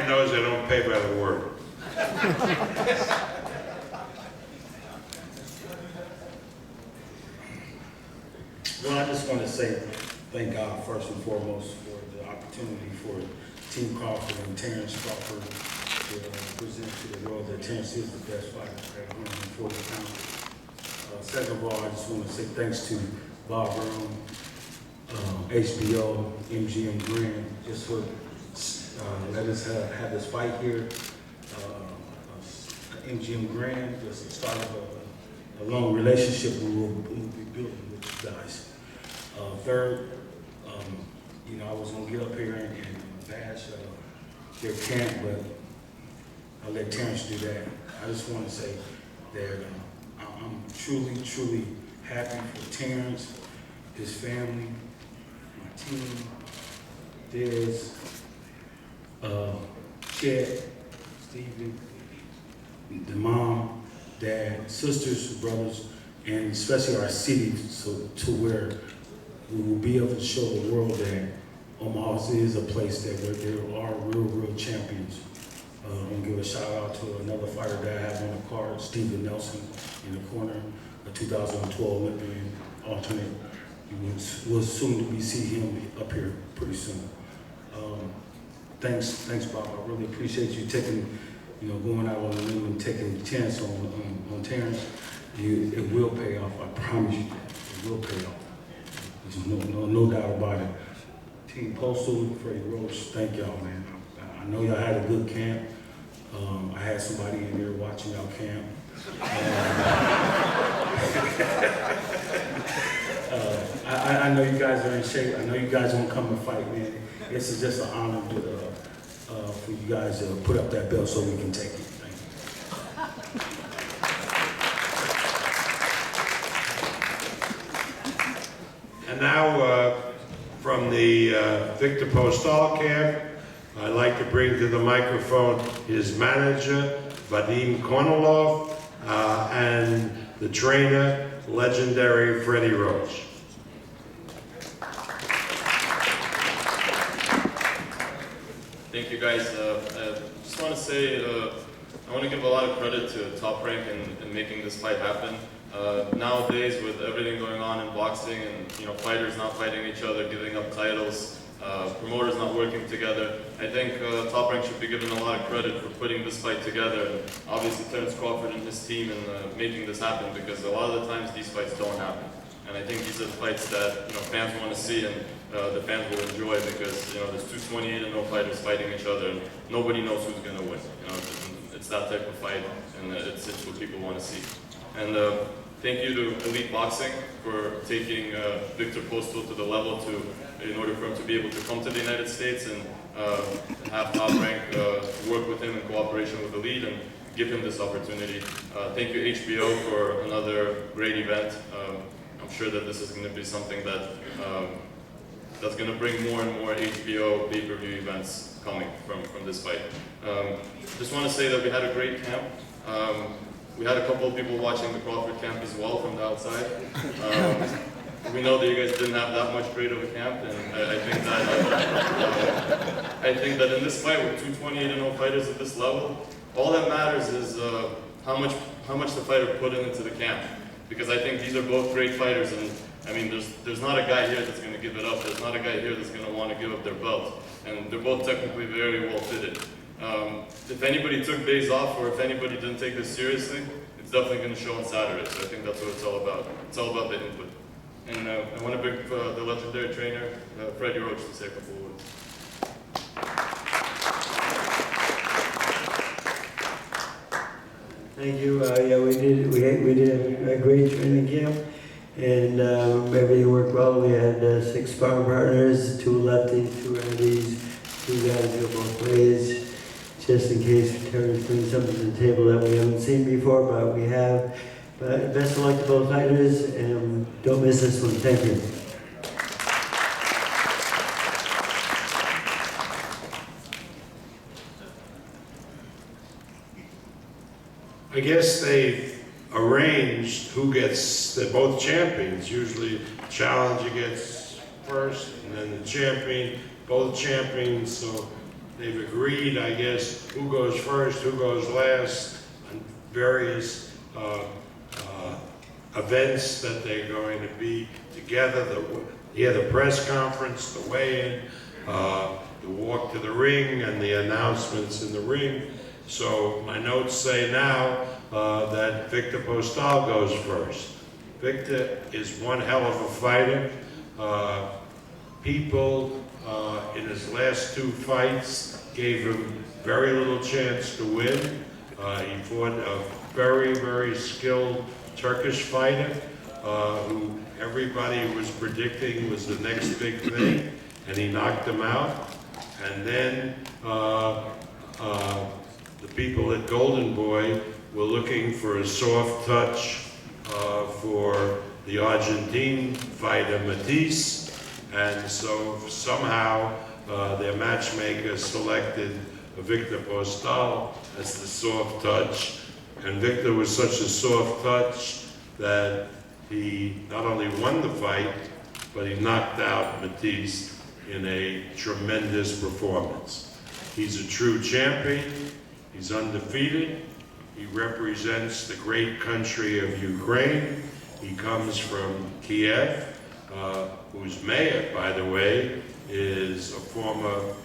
knows I don't pay by the word. Well, I just want to say thank God first and foremost for the opportunity for Team Crawford and Terence Crawford to present to the world that Terence is the best fighter at 140 pounds. Second of all, I just want to say thanks to Bob Brown, HBO, MGM Grand, just for letting us have this fight here. MGM Grand, just the start of a long relationship we will be building with you guys. Third, you know, I was gonna get up here and bash their camp, but I'll let Terence do that. I just want to say that I'm truly, truly happy for Terence, his family, my team, Diz, Chet, Stephen, the mom, dad, sisters, brothers, and especially our city, so to where we will be able to show the world that Omaha is a place that where there are real champions. I'm gonna give a shout out to another fighter that I have on the card, Stephen Nelson, in the corner, a 2012 Olympian alternate. We'll soon to be see him up here pretty soon. Thanks, Bob. I really appreciate you taking, going out on the limb and taking a chance on Terence. It will pay off. I promise you that. It will pay off. There's no doubt about it. Team Postol, Freddie Roach, thank y'all, man. I know y'all had a good camp. I had somebody in there watching y'all camp. I know you guys are in shape. I know you guys won't come and fight, man. This is just an honor for you guys to put up that belt so we can take it. Thank And now, from the Viktor Postol camp, I'd like to bring to the microphone his manager, Vadim Kornilov, and the trainer, legendary Freddie Roach. Thank you, guys. I just want to say, I want to give a lot of credit to Top Rank in making this fight happen. Nowadays, with everything going on in boxing and fighters not fighting each other, giving up titles, promoters not working together, I think Top Rank should be given a lot of credit for putting this fight together, and obviously Terence Crawford and his team in making this happen, because a lot of the times these fights don't happen. And I think these are the fights that fans want to see, and the fans will enjoy, because there's two 28-0 fighters fighting each other, and nobody knows who's going to win. It's that type of fight, and it's what people want to see. And thank you to Elite Boxing for taking Viktor Postol to the level in order for him to be able to come to the United States and have Top Rank work with him in cooperation with Elite and give him this opportunity. Thank you HBO for another great event. I'm sure that this is going to be something that that's going to bring more and more HBO pay-per-view events coming from this fight. Just want to say that we had a great camp. We had a couple of people watching the Crawford camp as well from the outside. We know that you guys didn't have that much great of a camp, and I think that in this fight with two 28-0 fighters at this level, all that matters is how much the fighter put into the camp. Because I think these are both great fighters, and I mean, there's not a guy here that's going to give it up. There's not a guy here that's going to want to give up their belt, and they're both technically very well fitted. If anybody took days off, or if anybody didn't take this seriously, it's definitely going to show on Saturday. So I think that's what it's all about. It's all about the input. And I want to bring the legendary trainer, Freddie Roach, to say a couple of words. Thank you. Yeah, we did a great training camp, and everything worked well. We had 6 sparring partners, 2 lefties, 2 righties, 2 guys who go both ways, just in case Terence brings something to the table that we haven't seen before, but we have. But best of luck to both fighters, and don't miss this one. Thank you. I guess they arranged who gets, they're both champions. Usually challenger gets first, and then the champion, both champions. So they've agreed, I guess, who goes first, who goes last, on various events that they're going to be together. The press conference, the weigh-in, the walk to the ring, and the announcements in the ring. So my notes say now that Viktor Postol goes first. Viktor is one hell of a fighter. People in his last 2 fights gave him very little chance to win. He fought a very, very skilled Turkish fighter who everybody was predicting was the next big thing, and he knocked him out. And then the people at Golden Boy were looking for a soft touch for the Argentine fighter Matisse, and so somehow their matchmaker selected Viktor Postol as the soft touch. And Viktor was such a soft touch that he not only won the fight, but he knocked out Matisse in a tremendous performance. He's a true champion. He's undefeated. He represents the great country of Ukraine. He comes from Kiev, whose mayor, by the way, is a former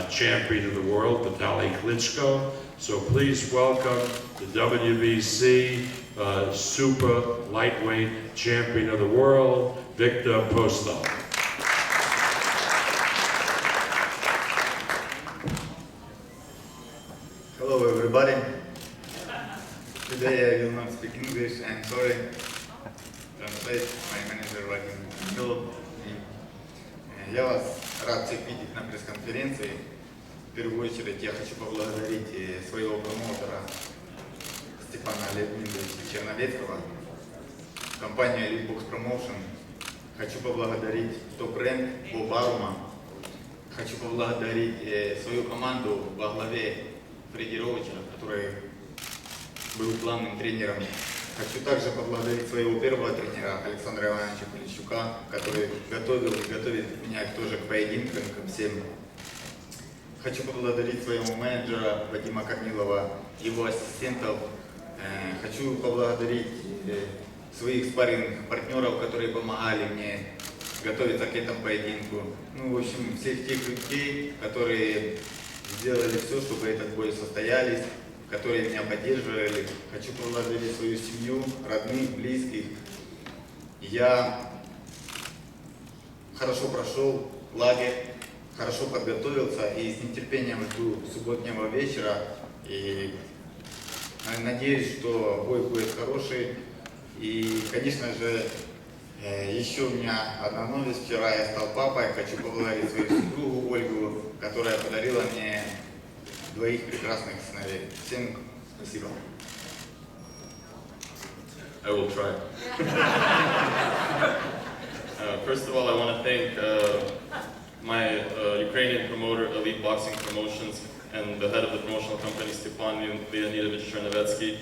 champion of the world, Vitaly Klitschko. So please welcome the WBC super lightweight champion of the world, Viktor Postol. Hello everybody. Today I will not speak English, I'm sorry. Translate, my manager working help me. Я вас рад всех видеть на пресс-конференции. В первую очередь я хочу поблагодарить своего промоутера Степана Леонидовича Черновецкого, компанию Elite Box Promotion. Хочу поблагодарить топ-рэнк Боба. Хочу поблагодарить свою команду во главе Фредди Роучера, который был главным тренером. Хочу также поблагодарить своего первого тренера Александра Ивановича Полищука, который готовил и готовит меня тоже к поединкам, ко всем. Хочу поблагодарить своего менеджера Вадима Корнилова, его ассистентов. Хочу поблагодарить своих спарринг партнеров, которые помогали мне готовиться к этому поединку. Ну, в общем, всех тех людей, которые сделали все, чтобы этот бой состоялись, которые меня поддерживали. Хочу поблагодарить свою семью, родных, близких. Я хорошо прошел лагерь, хорошо подготовился и с нетерпением жду субботнего вечера. И надеюсь, что бой будет хороший. И, конечно же, еще у меня одна новость. Вчера я стал папой. Хочу поблагодарить свою супругу Ольгу, которая подарила мне 2 прекрасных сыновей. Всем спасибо. I will try. First of all, I want to thank my Ukrainian promoter, Elite Boxing Promotions, and the head of the promotional company, Stepan Leonidovich Chernovetsky.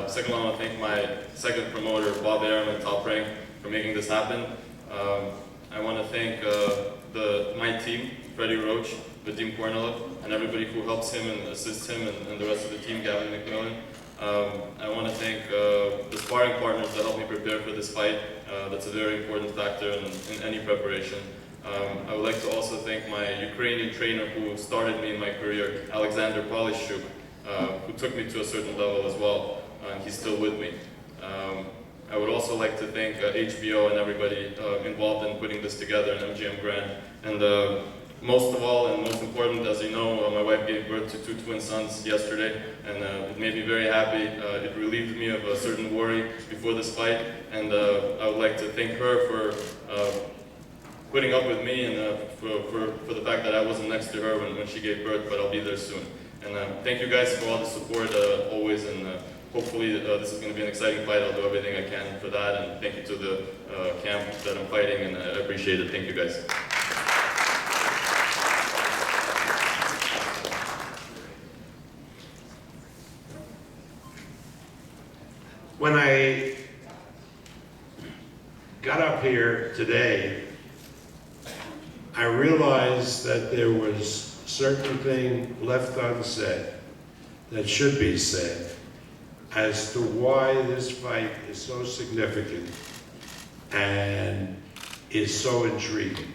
Second, I want to thank my second promoter, Bob Aram and Top Rank, for making this happen. I want to thank my team, Freddie Roach, Vadim Kornilov, and everybody who helps him and assists him, and the rest of the team, Gavin McMillan. I want to thank the sparring partners that helped me prepare for this fight. That's a very important factor in any preparation. I would like to also thank my Ukrainian trainer who started me in my career, Alexander Polishchuk, who took me to a certain level as well, and he's still with me. I would also like to thank HBO and everybody involved in putting this together in MGM Grand. And most of all, and most important, as you know, my wife gave birth to 2 twin sons yesterday, and it made me very happy. It relieved me of a certain worry before this fight, and I would like to thank her for putting up with me and for the fact that I wasn't next to her when she gave birth, but I'll be there soon. And thank you guys for all the support always, and hopefully this is going to be an exciting fight. I'll do everything I can for that, and thank you to the camp that I'm fighting, and I appreciate it. Thank you guys. When I got up here today, I realized that there was certain thing left unsaid that should be said as to why this fight is so significant and is so intriguing.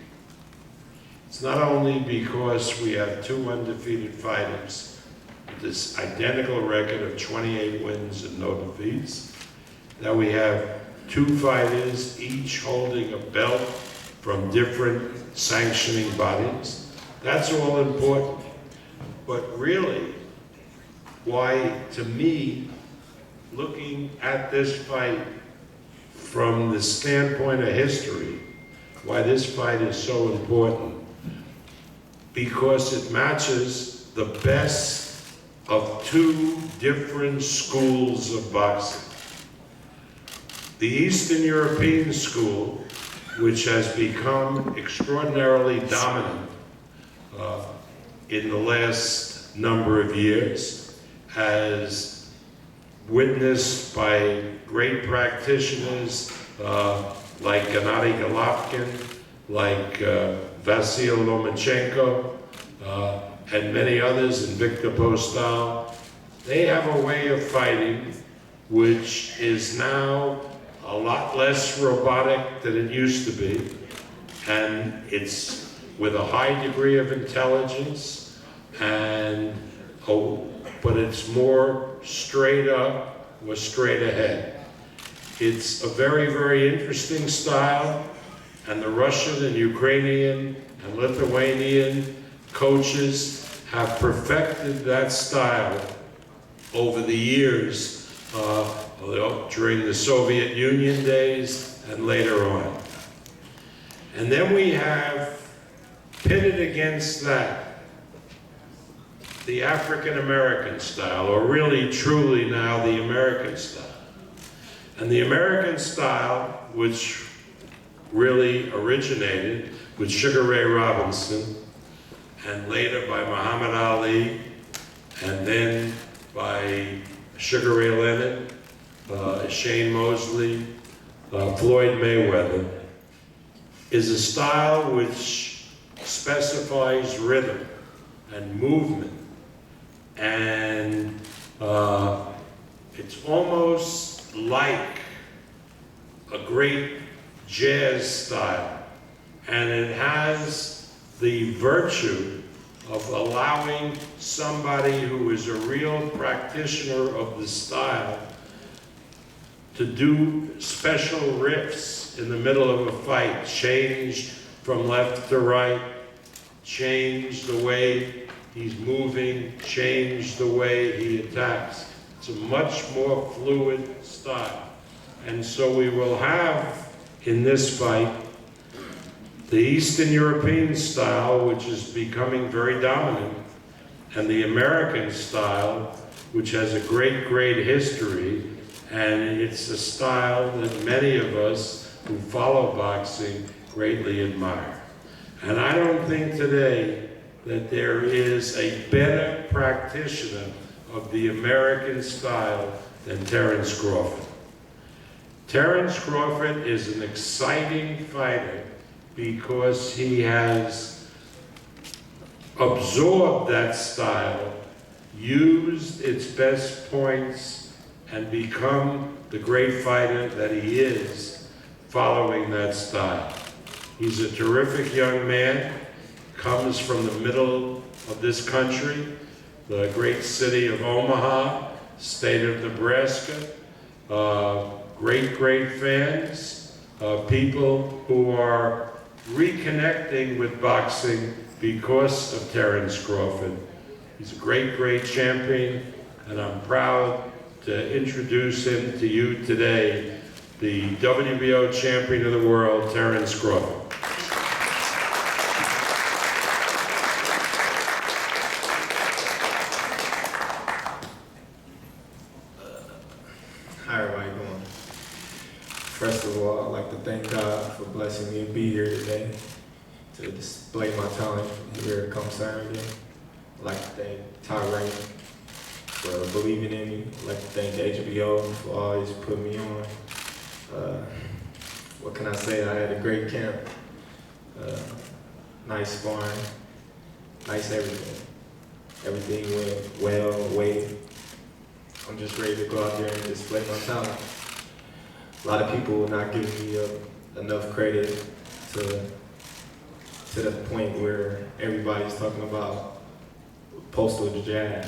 It's not only because we have two undefeated fighters with this identical record of 28 wins and no defeats, that we have two fighters each holding a belt from different sanctioning bodies. That's all important. But really, why, to me, looking at this fight from the standpoint of history, why this fight is so important, because it matches the best of two different schools of boxing. The Eastern European school, which has become extraordinarily dominant in the last number of years, as witnessed by great practitioners like Gennady Golovkin, like Vasyl Lomachenko, and many others, and Viktor Postol. They have a way of fighting which is now a lot less robotic than it used to be, and it's with a high degree of intelligence, and but it's more straight up or straight ahead. It's a very, very interesting style, and the Russian and Ukrainian and Lithuanian coaches have perfected that style over the years during the Soviet Union days and later on. And then we have pitted against that the African American style, or really truly now the American style. And the American style, which really originated with Sugar Ray Robinson, and later by Muhammad Ali, and then by Sugar Ray Leonard, Shane Mosley, Floyd Mayweather, is a style which specifies rhythm and movement, and it's almost like a great jazz style, and it has the virtue of allowing somebody who is a real practitioner of the style to do special riffs in the middle of a fight, change from left to right, change the way he's moving, change the way he attacks. It's a much more fluid style. And so we will have in this fight the Eastern European style, which is becoming very dominant, and the American style, which has a great, great history, and it's a style that many of us who follow boxing greatly admire. And I don't think today that there is a better practitioner of the American style than Terence Crawford. Terence Crawford is an exciting fighter because he has absorbed that style, used its best points, and become the great fighter that he is following that style. He's a terrific young man, comes from the middle of this country, the great city of Omaha, state of Nebraska. Great, great fans, people who are reconnecting with boxing because of Terence Crawford. He's a great, great champion, and I'm proud to introduce him to you today, the WBO champion of the world, Terence Crawford. How everybody doing? First of all, I'd like to thank God for blessing me to be here today to display my talent here at Comsar again. I'd like to thank Ty Raymond for believing in me. I'd like to thank HBO for always putting me on. What can I say? I had a great camp, nice sparring, nice everything. Everything went well, way. I'm just ready to go out there and display my talent. A lot of people not giving me enough credit to the point where everybody's talking about Postol the jab.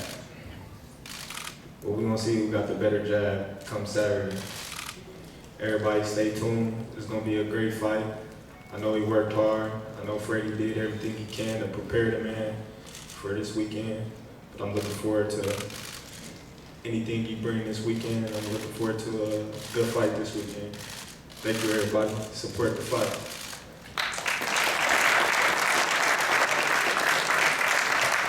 But we're gonna see who got the better jab come Saturday. Everybody stay tuned. It's gonna be a great fight. I know he worked hard. I know Freddie did everything he can to prepare the man for this weekend. But I'm looking forward to anything you bring this weekend, and I'm looking forward to a good fight this weekend. Thank you, everybody. Support the fight.